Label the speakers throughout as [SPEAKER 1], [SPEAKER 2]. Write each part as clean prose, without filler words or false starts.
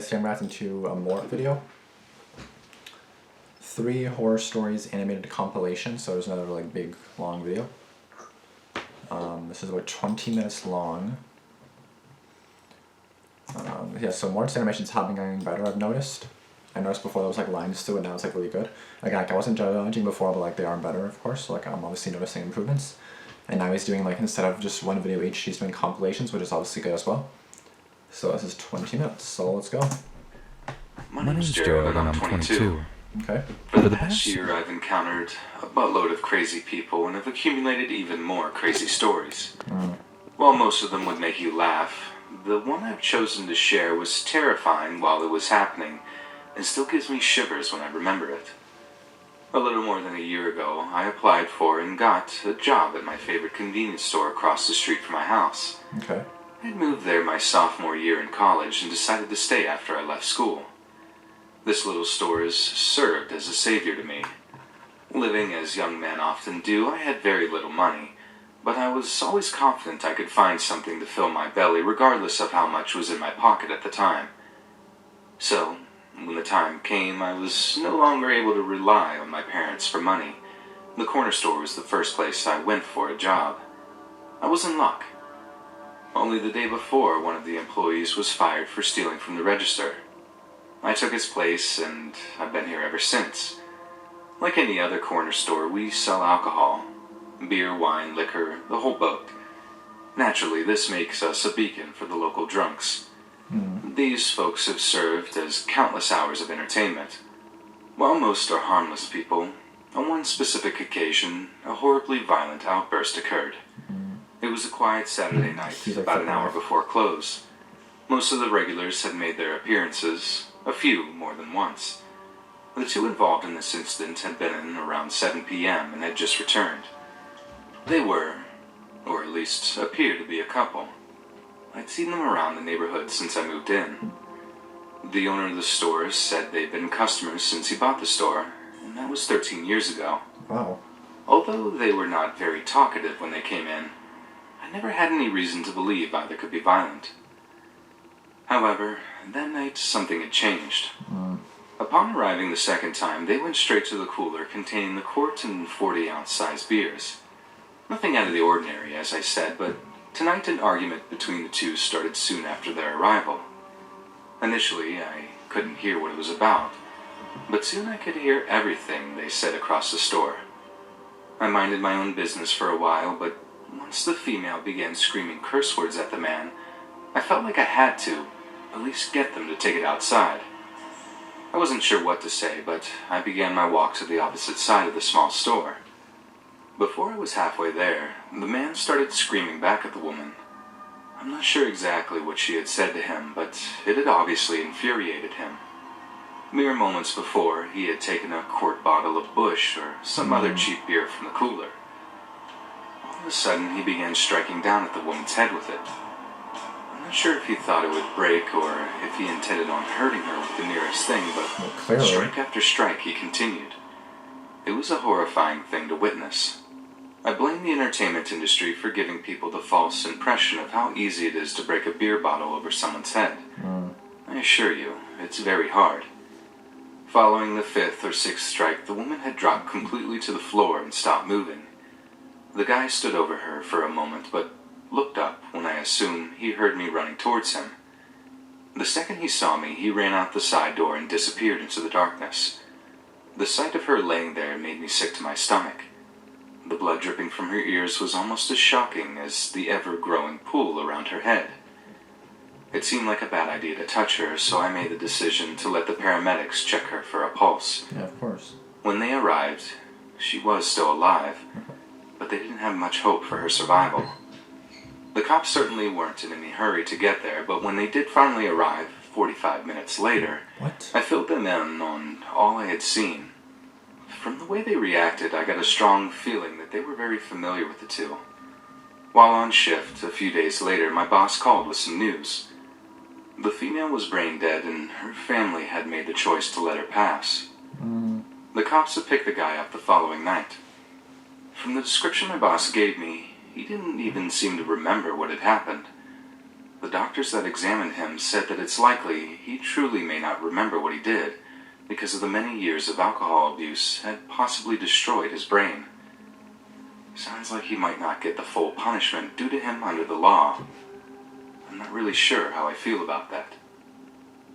[SPEAKER 1] today I'm reacting to a Mort video. 3 horror stories animated compilation, so there's another like big long video. This is about 20 minutes long. Yeah, so Mort's animations have been getting better, I've noticed. I noticed before there was like lines to it, now it's like really good. Like I wasn't judging before, but like they are better, of course, so like I'm obviously noticing improvements. And now he's doing like, instead of just one video each, he's doing compilations, which is obviously good as well. So this is 20 minutes, so let's go.
[SPEAKER 2] My name's Gerald and I'm 22.
[SPEAKER 1] Okay.
[SPEAKER 2] For the past year I've encountered a buttload of crazy people and have accumulated even more crazy stories. While most of them would make you laugh, the one I've chosen to share was terrifying while it was happening and still gives me shivers when I remember it. A little more than a year ago, I applied for and got a job at my favorite convenience store across the street from my house.
[SPEAKER 1] Okay.
[SPEAKER 2] I'd moved there my sophomore year in college and decided to stay after I left school. This little store has served as a savior to me. Living as young men often do, I had very little money, but I was always confident I could find something to fill my belly regardless of how much was in my pocket at the time. So, when the time came, I was no longer able to rely on my parents for money. The corner store was the first place I went for a job. I was in luck. Only the day before, one of the employees was fired for stealing from the register. I took his place, and I've been here ever since. Like any other corner store, we sell alcohol. Beer, wine, liquor, the whole boat. Naturally, this makes us a beacon for the local drunks. These folks have served as countless hours of entertainment. While most are harmless people, on one specific occasion, a horribly violent outburst occurred. It was a quiet Saturday night, about an hour before close. Most of the regulars had made their appearances, a few more than once. The 2 involved in this incident had been in around 7 p.m. and had just returned. They were, or at least appeared to be, a couple. I'd seen them around the neighborhood since I moved in. The owner of the store said they'd been customers since he bought the store, and that was 13 years ago.
[SPEAKER 1] Wow.
[SPEAKER 2] Although they were not very talkative when they came in, I never had any reason to believe either could be violent. However, that night something had changed. Upon arriving the second time, they went straight to the cooler containing the quart and 40-ounce size beers. Nothing out of the ordinary, as I said, but tonight an argument between the 2 started soon after their arrival. Initially, I couldn't hear what it was about, but soon I could hear everything they said across the store. I minded my own business for a while, but once the female began screaming curse words at the man, I felt like I had to at least get them to take it outside. I wasn't sure what to say, but I began my walk to the opposite side of the small store. Before I was halfway there, the man started screaming back at the woman. I'm not sure exactly what she had said to him, but it had obviously infuriated him. Mere moments before, he had taken a quart bottle of Busch or some other cheap beer from the cooler. All of a sudden, he began striking down at the woman's head with it. I'm not sure if he thought it would break or if he intended on hurting her with the nearest thing, but strike after strike he continued. It was a horrifying thing to witness. I blame the entertainment industry for giving people the false impression of how easy it is to break a beer bottle over someone's head. I assure you, it's very hard. Following the 5th or 6th strike, the woman had dropped completely to the floor and stopped moving. The guy stood over her for a moment, but looked up when I assume he heard me running towards him. The second he saw me, he ran out the side door and disappeared into the darkness. The sight of her laying there made me sick to my stomach. The blood dripping from her ears was almost as shocking as the ever-growing pool around her head. It seemed like a bad idea to touch her, so I made the decision to let the paramedics check her for a pulse.
[SPEAKER 1] Yeah, of course.
[SPEAKER 2] When they arrived, she was still alive, but they didn't have much hope for her survival. The cops certainly weren't in any hurry to get there, but when they did finally arrive, 45 minutes later, I filled them in on all I had seen. From the way they reacted, I got a strong feeling that they were very familiar with the 2. While on shift, a few days later, my boss called with some news. The female was brain dead, and her family had made the choice to let her pass. The cops had picked the guy up the following night. From the description my boss gave me, he didn't even seem to remember what had happened. The doctors that examined him said that it's likely he truly may not remember what he did because of the many years of alcohol abuse had possibly destroyed his brain. Sounds like he might not get the full punishment due to him under the law. I'm not really sure how I feel about that.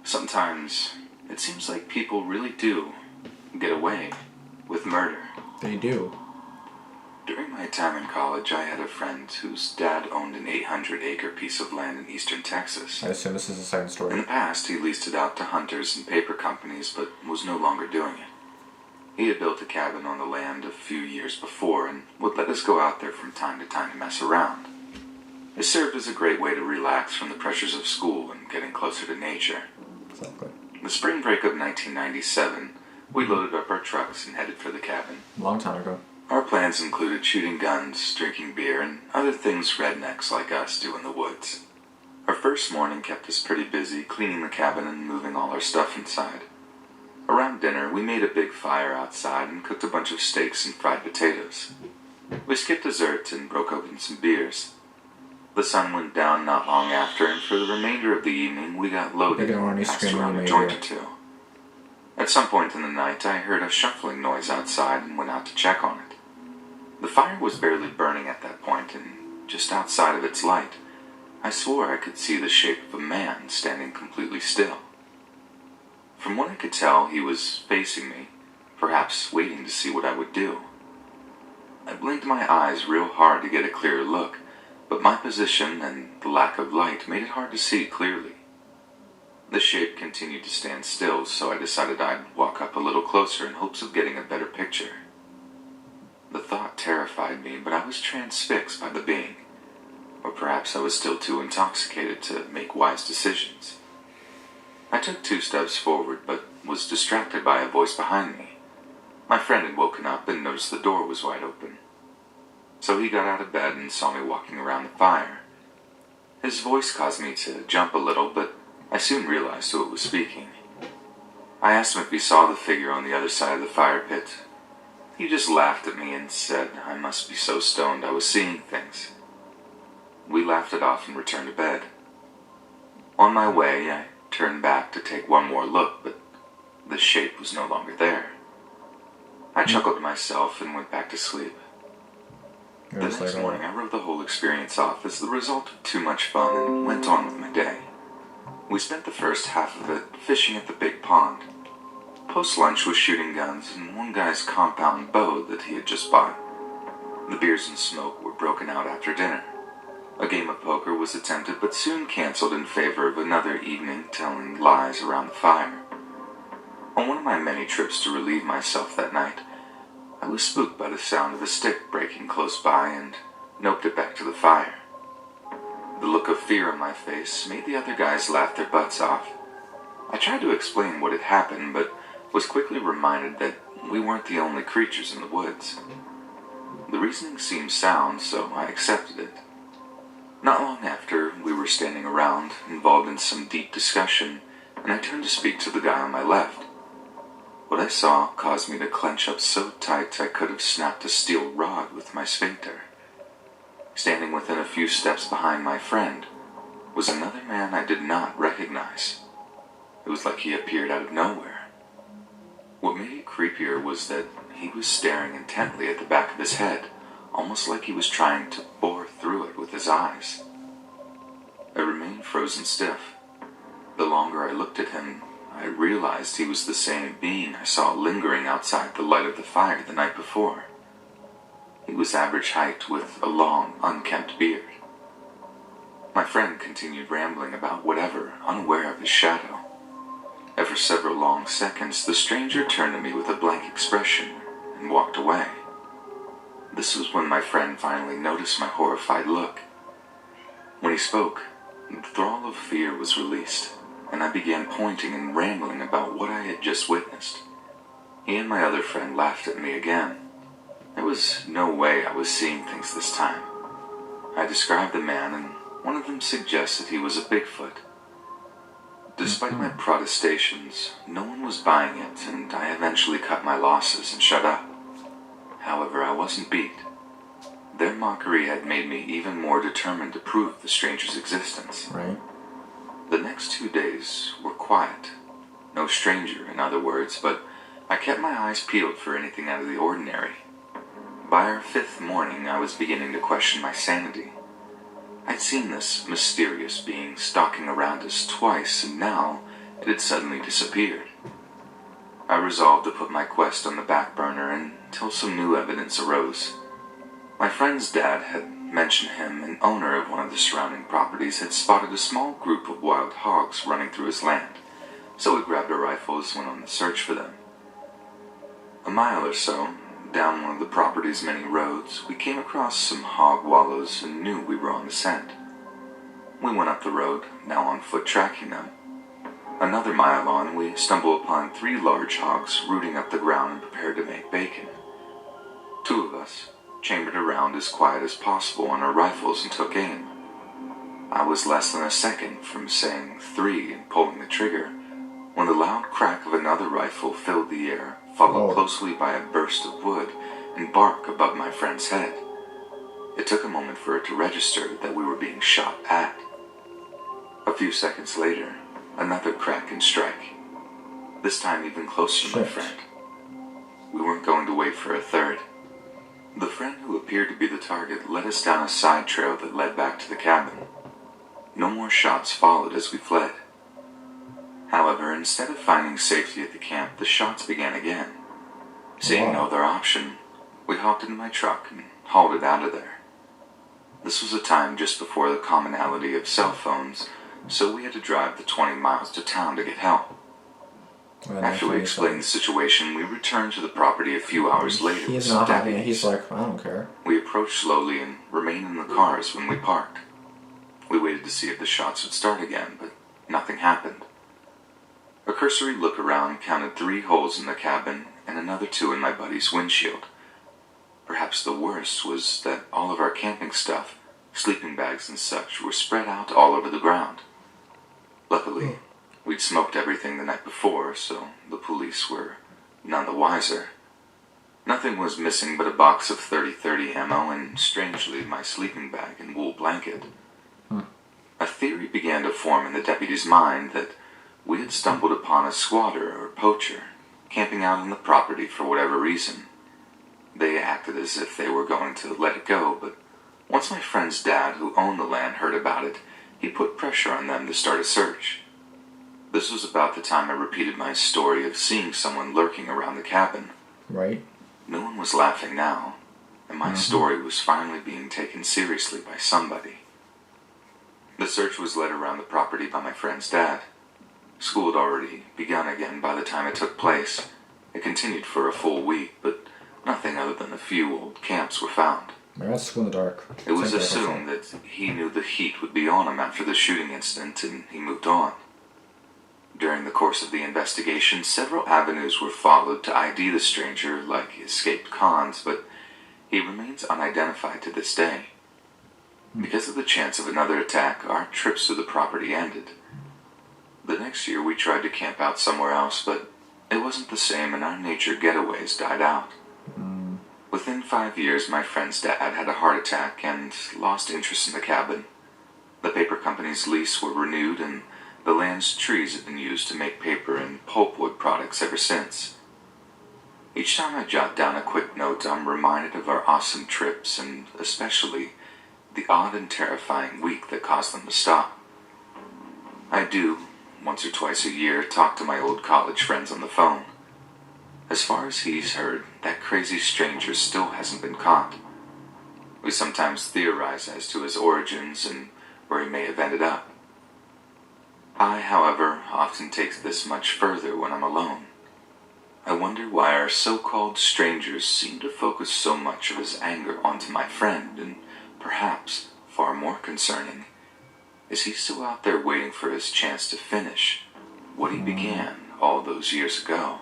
[SPEAKER 2] Sometimes it seems like people really do get away with murder.
[SPEAKER 1] They do.
[SPEAKER 2] During my time in college, I had a friend whose dad owned an 800-acre piece of land in eastern Texas.
[SPEAKER 1] I assume this is the second
[SPEAKER 2] In
[SPEAKER 1] story.
[SPEAKER 2] the past, he leased it out to hunters and paper companies, but was no longer doing it. He had built a cabin on the land a few years before and would let us go out there from time to time to mess around. It served as a great way to relax from the pressures of school and getting closer to nature.
[SPEAKER 1] Exactly.
[SPEAKER 2] The spring break of 1997, we loaded up our trucks and headed for the cabin.
[SPEAKER 1] Long time ago.
[SPEAKER 2] Our plans included shooting guns, drinking beer, and other things rednecks like us do in the woods. Our first morning kept us pretty busy cleaning the cabin and moving all our stuff inside. Around dinner, we made a big fire outside and cooked a bunch of steaks and fried potatoes. We skipped dessert and broke open some beers. The sun went down not long after, and for the remainder of the evening, we got loaded and passed around a joint or two. At some point in the night, I heard a shuffling noise outside and went out to check on it. The fire was barely burning at that point, and just outside of its light, I swore I could see the shape of a man standing completely still. From what I could tell, he was facing me, perhaps waiting to see what I would do. I blinked my eyes real hard to get a clearer look, but my position and the lack of light made it hard to see clearly. The shape continued to stand still, so I decided I'd walk up a little closer in hopes of getting a better picture. The thought terrified me, but I was transfixed by the being. Or perhaps I was still too intoxicated to make wise decisions. I took 2 steps forward, but was distracted by a voice behind me. My friend had woken up and noticed the door was wide open. So he got out of bed and saw me walking around the fire. His voice caused me to jump a little, but I soon realized who it was speaking. I asked him if he saw the figure on the other side of the fire pit. He just laughed at me and said I must be so stoned I was seeing things. We laughed it off and returned to bed. On my way, I turned back to take one more look, but the shape was no longer there. I chuckled to myself and went back to sleep. The next morning, I wrote the whole experience off as the result of too much fun and went on with my day. We spent the first half of it fishing at the big pond. Post-lunch was shooting guns and one guy's compound bow that he had just bought. The beers and smoke were broken out after dinner. A game of poker was attempted but soon canceled in favor of another evening telling lies around the fire. On one of my many trips to relieve myself that night, I was spooked by the sound of a stick breaking close by and noped it back to the fire. The look of fear on my face made the other guys laugh their butts off. I tried to explain what had happened, but was quickly reminded that we weren't the only creatures in the woods. The reasoning seemed sound, so I accepted it. Not long after, we were standing around, involved in some deep discussion, and I turned to speak to the guy on my left. What I saw caused me to clench up so tight I could have snapped a steel rod with my sphincter. Standing within a few steps behind my friend was another man I did not recognize. It was like he appeared out of nowhere. What made it creepier was that he was staring intently at the back of his head, almost like he was trying to bore through it with his eyes. I remained frozen stiff. The longer I looked at him, I realized he was the same being I saw lingering outside the light of the fire the night before. He was average height with a long, unkempt beard. My friend continued rambling about whatever, unaware of his shadow. After several long seconds, the stranger turned to me with a blank expression and walked away. This was when my friend finally noticed my horrified look. When he spoke, the thrall of fear was released, and I began pointing and rambling about what I had just witnessed. He and my other friend laughed at me again. There was no way I was seeing things this time. I described the man, and one of them suggested he was a Bigfoot. Despite my protestations, no one was buying it, and I eventually cut my losses and shut up. However, I wasn't beat. Their mockery had made me even more determined to prove the stranger's existence.
[SPEAKER 1] Right.
[SPEAKER 2] The next 2 days were quiet. No stranger, in other words, but I kept my eyes peeled for anything out of the ordinary. By our 5th morning, I was beginning to question my sanity. I'd seen this mysterious being stalking around us twice, and now it had suddenly disappeared. I resolved to put my quest on the back burner until some new evidence arose. My friend's dad had mentioned him, an owner of one of the surrounding properties, had spotted a small group of wild hogs running through his land, so we grabbed our rifles and went on the search for them. A mile or so down one of the property's many roads, we came across some hog wallows and knew we were on the scent. We went up the road, now on foot tracking them. Another mile on, we stumbled upon 3 large hogs rooting up the ground and prepared to make bacon. 2 of us chambered around as quiet as possible on our rifles and took aim. I was less than a second from saying 3 and pulling the trigger when the loud crack of another rifle filled the air, followed closely by a burst of wood and bark above my friend's head. It took a moment for it to register that we were being shot at. A few seconds later, another crack and strike. This time even closer to my friend. We weren't going to wait for a third. The friend who appeared to be the target led us down a side trail that led back to the cabin. No more shots followed as we fled. However, instead of finding safety at the camp, the shots began again. Seeing no other option, we hopped into my truck and hauled it out of there. This was a time just before the commonality of cell phones, so we had to drive the 20 miles to town to get help. After we explained the situation, we returned to the property a few hours later.
[SPEAKER 1] He's not having it. He's like, I don't care.
[SPEAKER 2] We approached slowly and remained in the cars when we parked. We waited to see if the shots would start again, but nothing happened. A cursory look around counted 3 holes in the cabin and another 2 in my buddy's windshield. Perhaps the worst was that all of our camping stuff, sleeping bags and such, were spread out all over the ground. Luckily, we'd smoked everything the night before, so the police were none the wiser. Nothing was missing but a box of .30-30 ammo and, strangely, my sleeping bag and wool blanket. A theory began to form in the deputy's mind that we had stumbled upon a squatter or poacher camping out on the property for whatever reason. They acted as if they were going to let it go, but once my friend's dad, who owned the land, heard about it, he put pressure on them to start a search. This was about the time I repeated my story of seeing someone lurking around the cabin.
[SPEAKER 1] Right.
[SPEAKER 2] No one was laughing now, and my story was finally being taken seriously by somebody. The search was led around the property by my friend's dad. School had already begun again by the time it took place. It continued for a full week, but nothing other than a few old camps were found.
[SPEAKER 1] We're at school in the dark.
[SPEAKER 2] It was assumed that he knew the heat would be on him after the shooting incident, and he moved on. During the course of the investigation, several avenues were followed to ID the stranger, like escaped cons, but he remains unidentified to this day. Because of the chance of another attack, our trips to the property ended. The next year we tried to camp out somewhere else, but it wasn't the same and our nature getaways died out. Within 5 years, my friend's dad had a heart attack and lost interest in the cabin. The paper company's lease were renewed and the land's trees have been used to make paper and pulpwood products ever since. Each time I jot down a quick note, I'm reminded of our awesome trips and especially the odd and terrifying week that caused them to stop. I do, once or twice a year, talk to my old college friends on the phone. As far as he's heard, that crazy stranger still hasn't been caught. We sometimes theorize as to his origins and where he may have ended up. I, however, often take this much further when I'm alone. I wonder why our so-called strangers seem to focus so much of his anger onto my friend, and perhaps, far more concerning, is he still out there waiting for his chance to finish what he began all those years ago?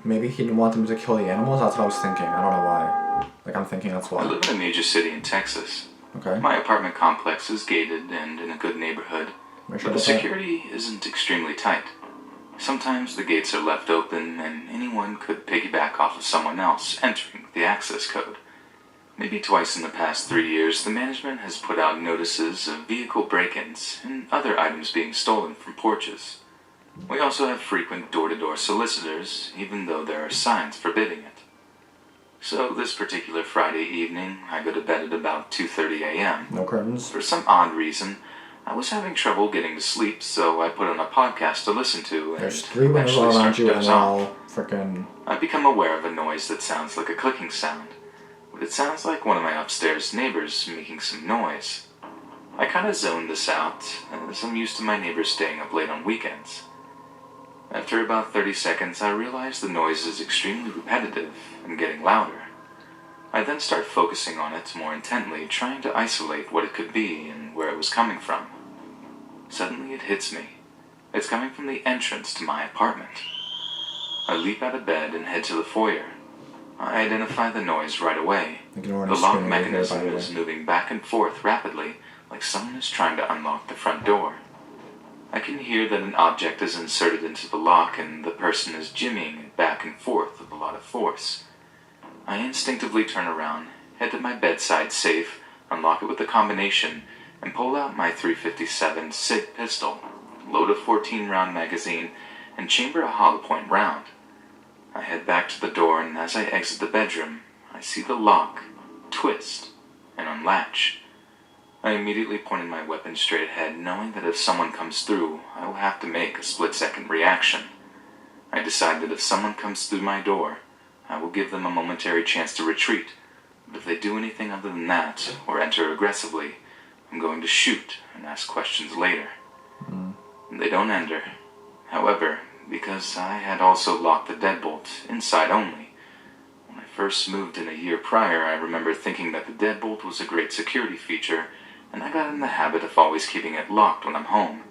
[SPEAKER 1] Maybe he didn't want them to kill the animals? That's what I was thinking. I don't know why. Like, I'm thinking that's why.
[SPEAKER 2] I live in a major city in Texas.
[SPEAKER 1] Okay.
[SPEAKER 2] My apartment complex is gated and in a good neighborhood, but the security isn't extremely tight. Sometimes the gates are left open and anyone could piggyback off of someone else entering with the access code. Maybe twice in the past 3 years, the management has put out notices of vehicle break-ins and other items being stolen from porches. We also have frequent door-to-door solicitors, even though there are signs forbidding it. So this particular Friday evening, I go to bed at about 2:30 a.m.
[SPEAKER 1] No curtains?
[SPEAKER 2] For some odd reason, I was having trouble getting to sleep, so I put on a podcast to listen to and
[SPEAKER 1] There's 3 windows all around you and they're all freaking...
[SPEAKER 2] I become aware of a noise that sounds like a clicking sound, but it sounds like one of my upstairs neighbors making some noise. I kinda zoned this out, as I'm used to my neighbors staying up late on weekends. After about 30 seconds, I realize the noise is extremely repetitive and getting louder. I then start focusing on it more intently, trying to isolate what it could be and where it was coming from. Suddenly it hits me. It's coming from the entrance to my apartment. I leap out of bed and head to the foyer. I identify the noise right away. The lock mechanism is moving back and forth rapidly, like someone is trying to unlock the front door. I can hear that an object is inserted into the lock and the person is jimmying it back and forth with a lot of force. I instinctively turn around, head to my bedside safe, unlock it with a combination, and pull out my .357 SIG pistol, load a 14-round magazine, and chamber a hollow point round. I head back to the door, and as I exit the bedroom, I see the lock twist and unlatch. I immediately pointed my weapon straight ahead, knowing that if someone comes through, I will have to make a split-second reaction. I decide that if someone comes through my door, I will give them a momentary chance to retreat, but if they do anything other than that, or enter aggressively, I'm going to shoot and ask questions later. They don't enter. However, because I had also locked the deadbolt inside only, when I first moved in a year prior, I remember thinking that the deadbolt was a great security feature, and I got in the habit of always keeping it locked when I'm home.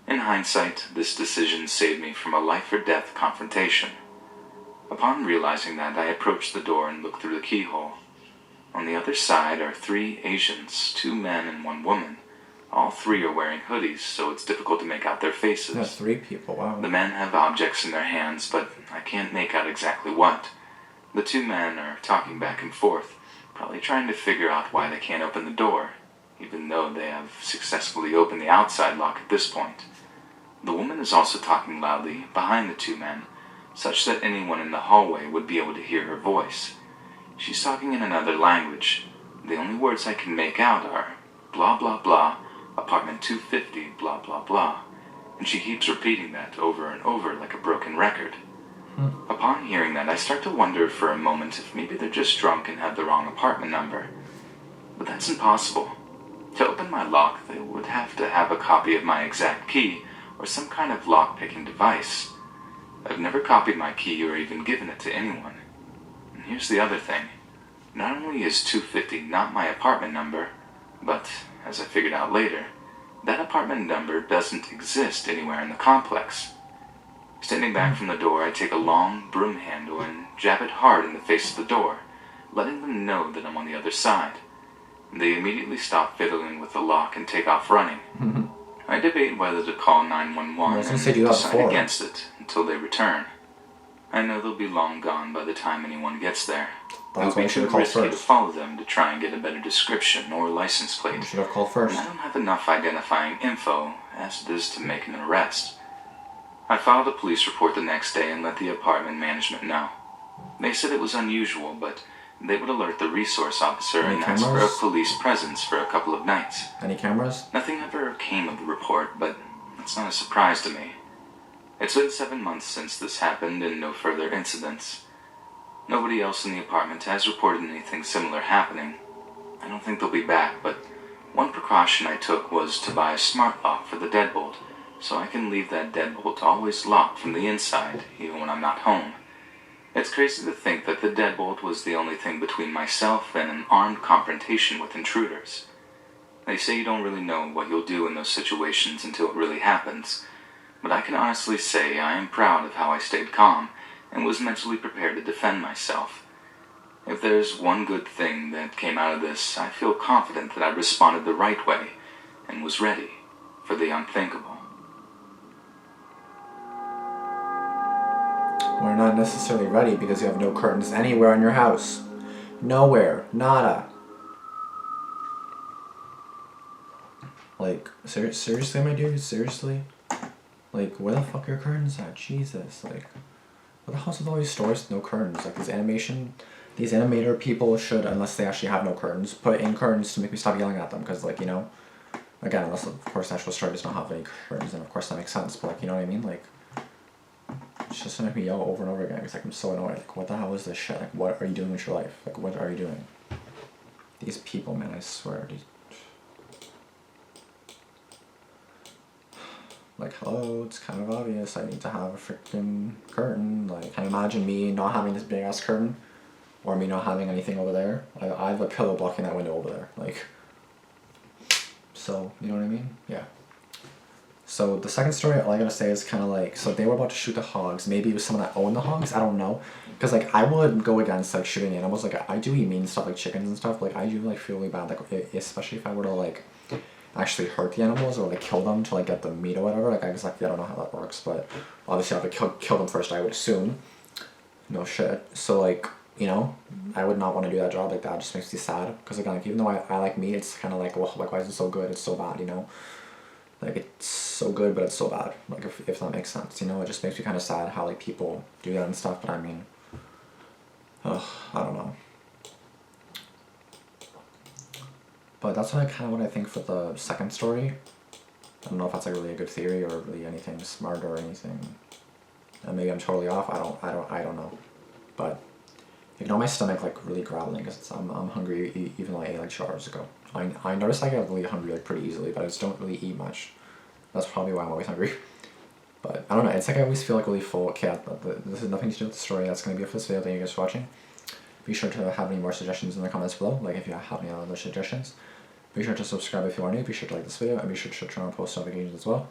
[SPEAKER 2] In hindsight, this decision saved me from a life-or-death confrontation. Upon realizing that, I approached the door and looked through the keyhole. On the other side are 3 Asians, 2 men and 1 woman. All 3 are wearing hoodies, so it's difficult to make out their faces.
[SPEAKER 1] That's 3 people, wow.
[SPEAKER 2] The men have objects in their hands, but I can't make out exactly what. The 2 men are talking back and forth, probably trying to figure out why they can't open the door, even though they have successfully opened the outside lock at this point. The woman is also talking loudly behind the 2 men, such that anyone in the hallway would be able to hear her voice. She's talking in another language. The only words I can make out are blah blah blah, apartment 250, blah blah blah, and she keeps repeating that over and over like a broken record. Upon hearing that, I start to wonder for a moment if maybe they're just drunk and have the wrong apartment number. But that's impossible. To open my lock, they would have to have a copy of my exact key or some kind of lock-picking device. I've never copied my key or even given it to anyone. And here's the other thing. Not only is 250 not my apartment number, but, as I figured out later, that apartment number doesn't exist anywhere in the complex. Standing back from the door, I take a long broom handle and jab it hard in the face of the door, letting them know that I'm on the other side. They immediately stop fiddling with the lock and take off running. I debate whether to call 911 and decide against it until they return. I know they'll be long gone by the time anyone gets there. It would be too risky to follow them to try and get a better description or license plate.
[SPEAKER 1] You should have called first.
[SPEAKER 2] And I don't have enough identifying info as it is to make an arrest. I filed a police report the next day and let the apartment management know. They said it was unusual, but they would alert the resource officer and ask for a police presence for a couple of nights.
[SPEAKER 1] Any cameras?
[SPEAKER 2] Nothing ever came of the report, but that's not a surprise to me. It's been 7 months since this happened and no further incidents. Nobody else in the apartment has reported anything similar happening. I don't think they'll be back, but one precaution I took was to buy a smart lock for the deadbolt, so I can leave that deadbolt always locked from the inside, even when I'm not home. It's crazy to think that the deadbolt was the only thing between myself and an armed confrontation with intruders. They say you don't really know what you'll do in those situations until it really happens, but I can honestly say I am proud of how I stayed calm and was mentally prepared to defend myself. If there's one good thing that came out of this, I feel confident that I responded the right way and was ready for the unthinkable.
[SPEAKER 1] We're not necessarily ready because you have no curtains anywhere in your house. Nowhere. Nada. Like, seriously, my dude? Seriously? Like, where the fuck are your curtains at? Jesus, like, what the hell's with all these stores with no curtains? Like, these animator people should, unless they actually have no curtains, put in curtains to make me stop yelling at them, because, like, you know, again, unless, of course, National Store does not have any curtains, and of course that makes sense, but, like, you know what I mean? Like, it's just to make me yell over and over again, because, like, I'm so annoyed. Like, what the hell is this shit? Like, what are you doing with your life? Like, what are you doing? These people, man, I swear, like, hello, it's kind of obvious, I need to have a freaking curtain. Like, can you imagine me not having this big ass curtain? Or me not having anything over there? I have a pillow blocking that window over there. Like, so, you know what I mean? Yeah. So the second story, all I gotta say is kind of like, so they were about to shoot the hogs. Maybe it was someone that owned the hogs, I don't know. Because, like, I would go against, like, shooting animals. Like, I do eat meat and stuff, like chickens and stuff. Like, I do, like, feel really bad, like, especially if I were to, like, actually hurt the animals or, like, kill them to, like, get the meat or whatever. Like, I guess, like, I don't know how that works, but obviously I would kill them first, I would assume. No shit. So, like, you know, I would not want to do that job. Like, that just makes me sad. Because, again, like, even though I like meat, it's kind of like, well, like, why is it so good? It's so bad, you know? Like, it's so good, but it's so bad. Like, if that makes sense, you know? It just makes me kind of sad how, like, people do that and stuff, but I mean, ugh, I don't know. But that's kind of what I think for the second story. I don't know if that's, like, really a good theory or really anything smart or anything. And maybe I'm totally off. I don't know. But you know, my stomach, like, really growling because I'm hungry even though I ate, like, 2 hours ago. I notice I get really hungry, like, pretty easily, but I just don't really eat much. That's probably why I'm always hungry. But I don't know, it's like I always feel, like, really full. Okay, this has nothing to do with the story. That's going to be it for this video. Thank you guys for watching. Be sure to have any more suggestions in the comments below. Like, if you have any other suggestions. Be sure to subscribe if you are new. Be sure to like this video. And be sure to turn on post notifications as well.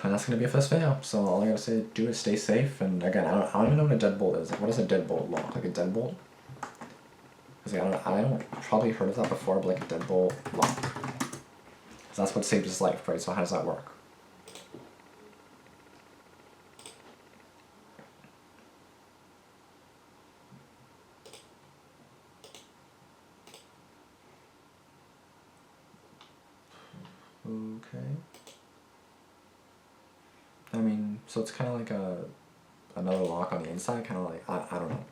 [SPEAKER 1] And that's going to be it for this video. So all I gotta say, do is stay safe. And again, I don't even know what a deadbolt is. Like, what is a deadbolt lock? Like a deadbolt? Because like, I don't probably heard of that before, but like a deadbolt lock. So that's what saved his life, right? So how does that work? Okay. I mean, so it's kind of like another lock on the inside, kind of like, I don't know.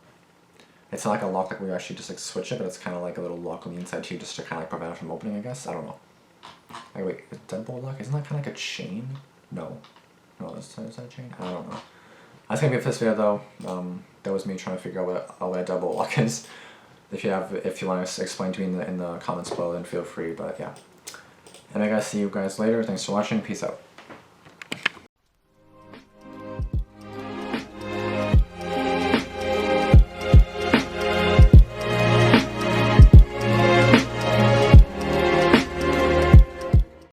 [SPEAKER 1] It's not like a lock like we actually just like switch it, but it's kind of like a little lock on the inside too, just to kind of like prevent it from opening, I guess. I don't know. Like, wait, a deadbolt lock? Isn't that kind of like a chain? No. No, is that a chain? I don't know. That's gonna be it for this video though. That was me trying to figure out what a deadbolt lock is. If you want to explain to me in the comments below, then feel free, but yeah. And I gotta see you guys later. Thanks for watching. Peace out.